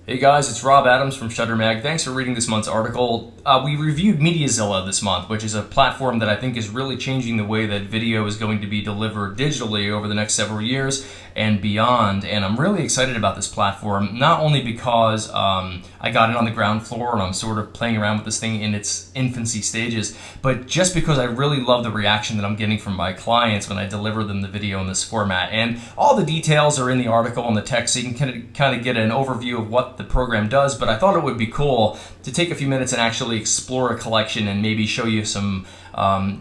Hey guys, it's Rob Adams from Shutter Mag. Thanks for reading this month's article. We reviewed Mediazilla this month, which is a platform that I think is really changing the way that video is going to be delivered digitally over the next several years and beyond. And I'm really excited about this platform, not only because I got it on the ground floor and I'm sort of playing around with this thing in its infancy stages, but just because I really love the reaction that I'm getting from my clients when I deliver them the video in this format. And all the details are in the article and the text, so you can kind of get an overview of what the program does, but I thought it would be cool to take a few minutes and actually explore a collection and maybe show you some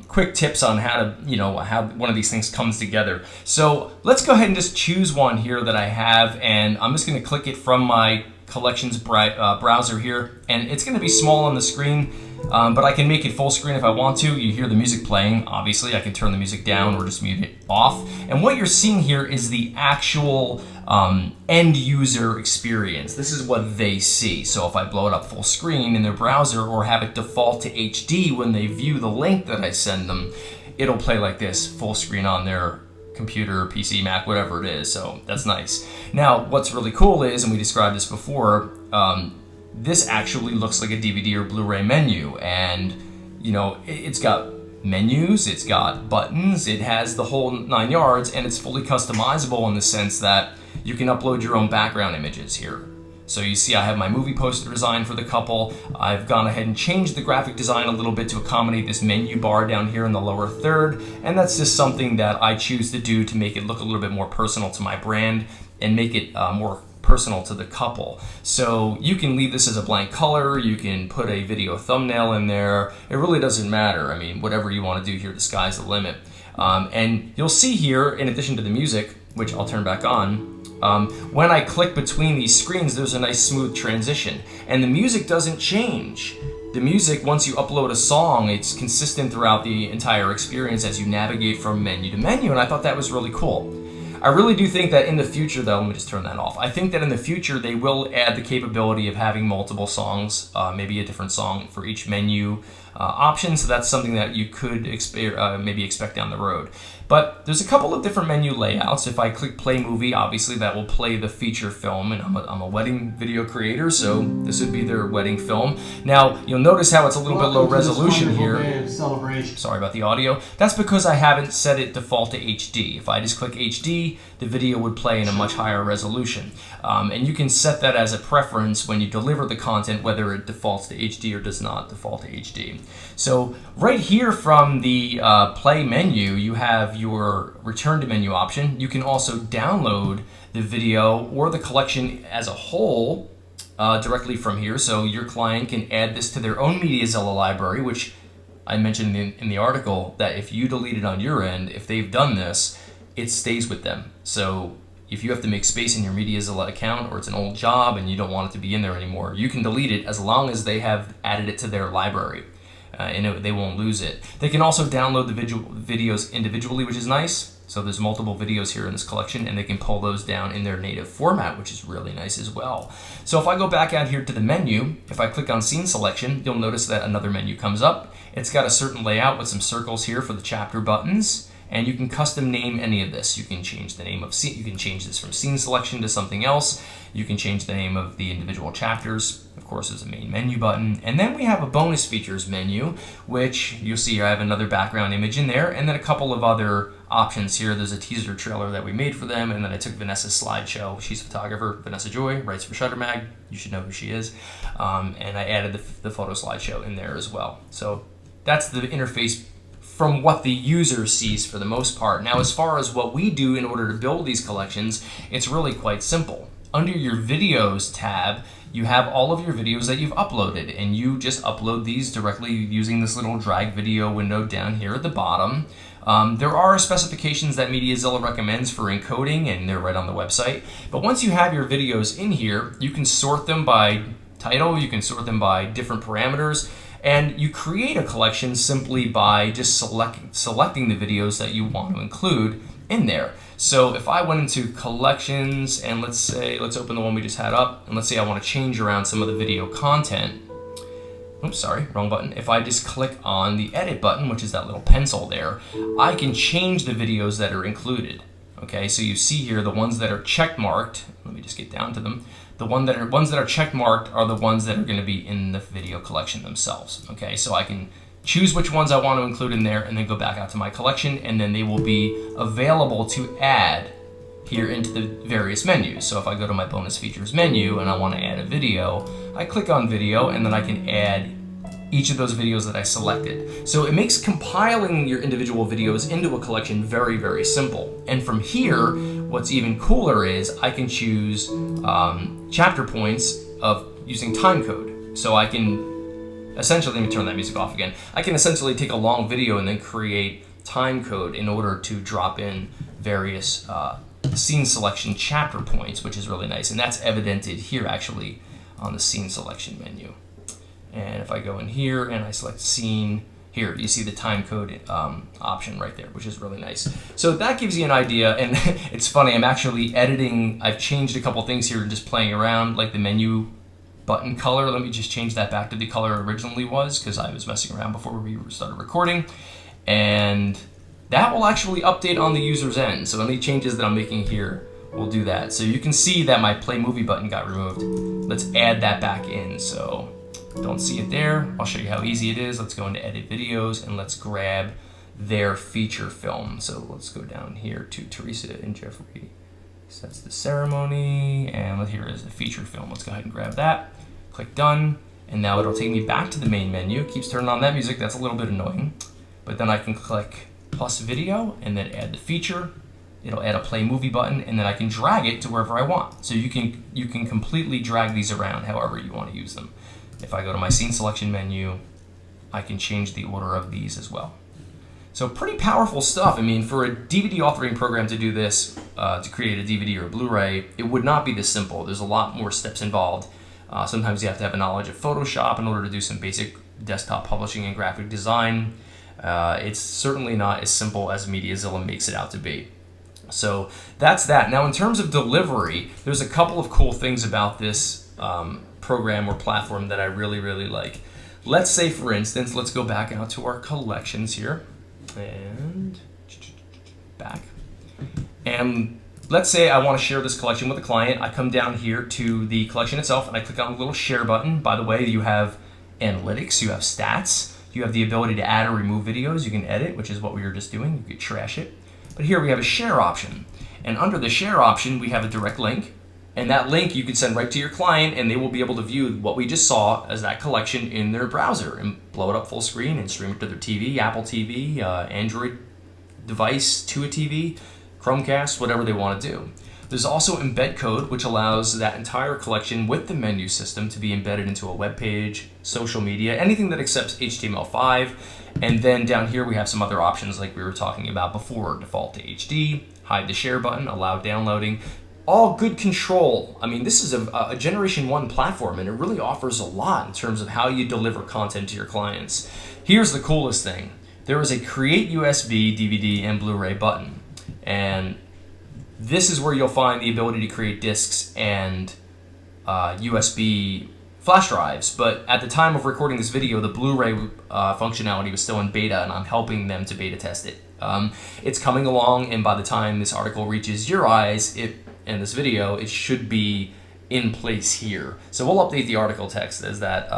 quick tips on how to, how one of these things comes together. So let's go ahead and just choose one here that I have, and I'm just going to click it from my collections browser here, and it's going to be small on the screen, but I can make it full screen if I want to. You hear the music playing. Obviously, I can turn the music down or just mute it off. And what you're seeing here is the actual end user experience. This is what they see. So if I blow it up full screen in their browser or have it default to HD when they view the link that I send them, it'll play like this, full screen on their computer, PC, Mac, whatever it is. So that's nice. Now, what's really cool is, and we described this before, this actually looks like a DVD or Blu-ray menu, and it's got menus, it's got buttons, it has the whole 9 yards, and it's fully customizable in the sense that you can upload your own background images here. So you see I have my movie poster design for the couple. I've gone ahead and changed the graphic design a little bit to accommodate this menu bar down here in the lower third, and that's just something that I choose to do to make it look a little bit more personal to my brand and make it more personal to the couple. So you can leave this as a blank color, you can put a video thumbnail in there, it really doesn't matter. I mean, whatever you want to do here, the sky's the limit. And you'll see here, in addition to the music, which I'll turn back on, when I click between these screens, there's a nice smooth transition. And the music doesn't change. The music, once you upload a song, it's consistent throughout the entire experience as you navigate from menu to menu, and I thought that was really cool. I really do think that in the future, though, let me just turn that off. I think that in the future they will add the capability of having multiple songs, maybe a different song for each menu option, so that's something that you could maybe expect down the road. But there's a couple of different menu layouts. If I click play movie, obviously that will play the feature film, and I'm a wedding video creator, so this would be their wedding film. Now, you'll notice how it's a little bit low resolution here. Sorry about the audio. That's because I haven't set it default to HD. If I just click HD, the video would play in a much higher resolution. And you can set that as a preference when you deliver the content, whether it defaults to HD or does not default to HD. So right here from the play menu, you have your return to menu option. You can also download the video or the collection as a whole directly from here. So your client can add this to their own Mediazilla library, which I mentioned in the article that if you delete it on your end, if they've done this, it stays with them. So if you have to make space in your Mediazilla account, or it's an old job and you don't want it to be in there anymore, you can delete it as long as they have added it to their library. And they won't lose it. They can also download the videos individually, which is nice. So there's multiple videos here in this collection, and they can pull those down in their native format, which is really nice as well. So if I go back out here to the menu, if I click on scene selection, you'll notice that another menu comes up. It's got a certain layout with some circles here for the chapter buttons, and you can custom name any of this. You can change the name of scene. You can change this from scene selection to something else. You can change the name of the individual chapters. Of course, there's a main menu button. And then we have a bonus features menu, which you'll see I have another background image in there, and then a couple of other options here. There's a teaser trailer that we made for them, and then I took Vanessa's slideshow. She's a photographer, Vanessa Joy, writes for Shutter Mag. You should know who she is. And I added the photo slideshow in there as well. So that's the interface from what the user sees for the most part. Now, as far as what we do in order to build these collections, it's really quite simple. Under your videos tab, you have all of your videos that you've uploaded, and you just upload these directly using this little drag video window down here at the bottom. There are specifications that Mediazilla recommends for encoding, and they're right on the website. But once you have your videos in here, you can sort them by title, you can sort them by different parameters, and you create a collection simply by just selecting the videos that you want to include in there. So if I went into collections, and let's open the one we just had up, and let's say I want to change around some of the video content. Oops, sorry, wrong button. If I just click on the edit button, which is that little pencil there, I can change the videos that are included. Okay, so you see here the ones that are check marked. Let me just get down to them. The The ones that are check marked are the ones that are going to be in the video collection themselves. Okay, so I can choose which ones I want to include in there and then go back out to my collection, and then they will be available to add here into the various menus. So if I go to my bonus features menu and I want to add a video, I click on video and then I can add each of those videos that I selected. So it makes compiling your individual videos into a collection very, very simple. And from here, what's even cooler is I can choose chapter points of using time code. So I can essentially, let me turn that music off again. I can essentially take a long video and then create time code in order to drop in various scene selection chapter points, which is really nice. And that's evidented here actually on the scene selection menu. And if I go in here and I select scene, here you see the time code option right there, which is really nice. So that gives you an idea, and it's funny, I'm actually editing, I've changed a couple things here just playing around, like the menu button color. Let me just change that back to the color it originally was, because I was messing around before we started recording. And that will actually update on the user's end. So any changes that I'm making here will do that. So you can see that my play movie button got removed. Let's add that back in. So don't see it there. I'll show you how easy it is. Let's go into edit videos and let's grab their feature film. So let's go down here to Teresa and Jeffrey. So that's the ceremony, and here is the feature film. Let's go ahead and grab that. Click done, and now it'll take me back to the main menu. It keeps turning on that music. That's a little bit annoying, but then I can click plus video and then add the feature. It'll add a play movie button, and then I can drag it to wherever I want. So you can completely drag these around however you want to use them. If I go to my scene selection menu, I can change the order of these as well. So pretty powerful stuff. I mean, for a DVD authoring program to do this, to create a DVD or a Blu-ray, it would not be this simple. There's a lot more steps involved. Sometimes you have to have a knowledge of Photoshop in order to do some basic desktop publishing and graphic design. It's certainly not as simple as MediaZilla makes it out to be. So that's that. Now in terms of delivery, there's a couple of cool things about this program or platform that I really, really like. Let's say, for instance, let's go back out to our collections here and back. And let's say I want to share this collection with a client. I come down here to the collection itself and I click on the little share button. By the way, you have analytics, you have stats, you have the ability to add or remove videos. You can edit, which is what we were just doing. You could trash it. But here we have a share option. And under the share option, we have a direct link. And that link you can send right to your client, and they will be able to view what we just saw as that collection in their browser and blow it up full screen and stream it to their TV, Apple TV, Android device to a TV, Chromecast, whatever they want to do. There's also embed code, which allows that entire collection with the menu system to be embedded into a web page, social media, anything that accepts HTML5. And then down here we have some other options like we were talking about before, default to HD, hide the share button, allow downloading. All good control. I mean, this is a Generation 1 platform, and it really offers a lot in terms of how you deliver content to your clients. Here's the coolest thing. There is a Create USB, DVD, and Blu-ray button. And this is where you'll find the ability to create discs and USB flash drives. But at the time of recording this video, the Blu-ray functionality was still in beta, and I'm helping them to beta test it. It's coming along, and by the time this article reaches your eyes, in this video, it should be in place here. So we'll update the article text as that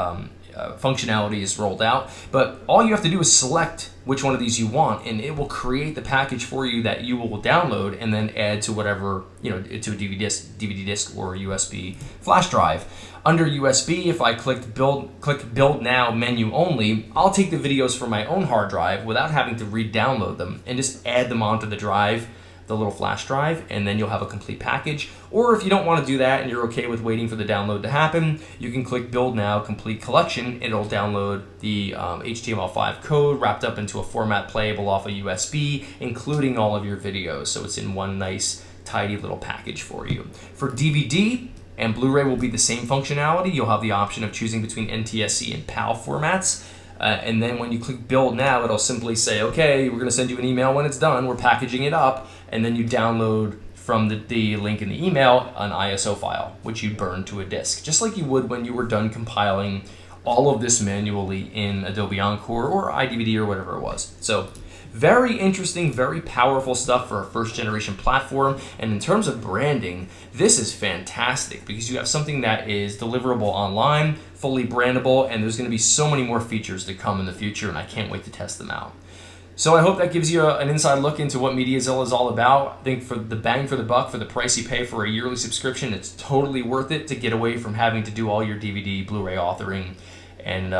functionality is rolled out. But all you have to do is select which one of these you want, and it will create the package for you that you will download and then add to whatever, to a DVD disc or a USB flash drive. Under USB, if I click Build Now menu only, I'll take the videos from my own hard drive without having to re-download them and just add them onto the drive, the little flash drive, and then you'll have a complete package. Or if you don't want to do that and you're okay with waiting for the download to happen, you can click Build Now Complete Collection. It'll download the HTML5 code wrapped up into a format playable off a USB, including all of your videos. So it's in one nice, tidy little package for you. For DVD and Blu-ray will be the same functionality. You'll have the option of choosing between NTSC and PAL formats. And then when you click Build Now, it'll simply say, okay, we're going to send you an email when it's done. We're packaging it up. And then you download from the link in the email an ISO file, which you burn to a disk, just like you would when you were done compiling all of this manually in Adobe Encore or iDVD or whatever it was. So Very interesting, very powerful stuff for a first generation platform. And in terms of branding, this is fantastic because you have something that is deliverable online, fully brandable, and there's going to be so many more features to come in the future, and I can't wait to test them out. So I hope that gives you an inside look into what MediaZilla is all about. I think for the bang for the buck, for the price you pay for a yearly subscription, it's totally worth it to get away from having to do all your DVD, Blu-ray authoring, and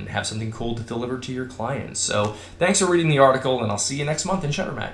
have something cool to deliver to your clients. So thanks for reading the article, and I'll see you next month in Shuttermag.